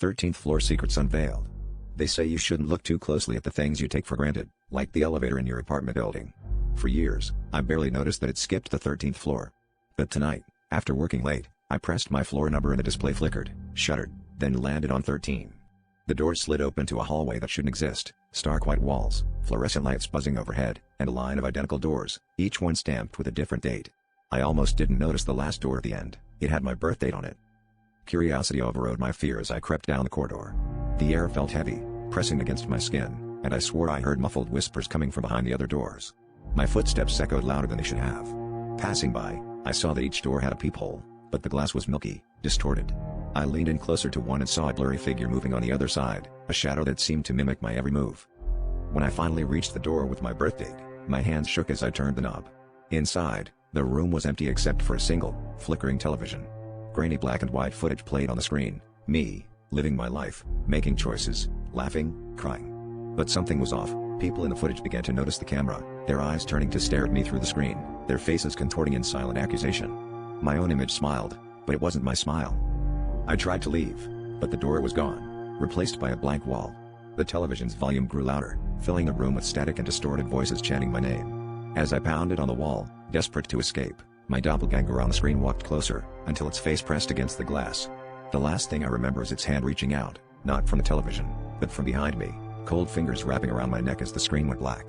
13th floor secrets unveiled. They say you shouldn't look too closely at the things you take for granted, like the elevator in your apartment building. For years, I barely noticed that it skipped the 13th floor. But tonight, after working late, I pressed my floor number and the display flickered, shuddered, then landed on 13. The door slid open to a hallway that shouldn't exist, stark white walls, fluorescent lights buzzing overhead, and a line of identical doors, each one stamped with a different date. I almost didn't notice the last door at the end. It had my birth date on it. Curiosity overrode my fear as I crept down the corridor. The air felt heavy, pressing against my skin, and I swore I heard muffled whispers coming from behind the other doors. My footsteps echoed louder than they should have. Passing by, I saw that each door had a peephole, but the glass was milky, distorted. I leaned in closer to one and saw a blurry figure moving on the other side, a shadow that seemed to mimic my every move. When I finally reached the door with my birth date, my hands shook as I turned the knob. Inside, the room was empty except for a single, flickering television. Grainy black and white footage played on the screen, me, living my life, making choices, laughing, crying. But something was off. People in the footage began to notice the camera, their eyes turning to stare at me through the screen, their faces contorting in silent accusation. My own image smiled, but it wasn't my smile. I tried to leave, but the door was gone, replaced by a blank wall. The television's volume grew louder, filling the room with static and distorted voices chanting my name. As I pounded on the wall, desperate to escape, my doppelganger on the screen walked closer, until its face pressed against the glass. The last thing I remember is its hand reaching out, not from the television, but from behind me, cold fingers wrapping around my neck as the screen went black.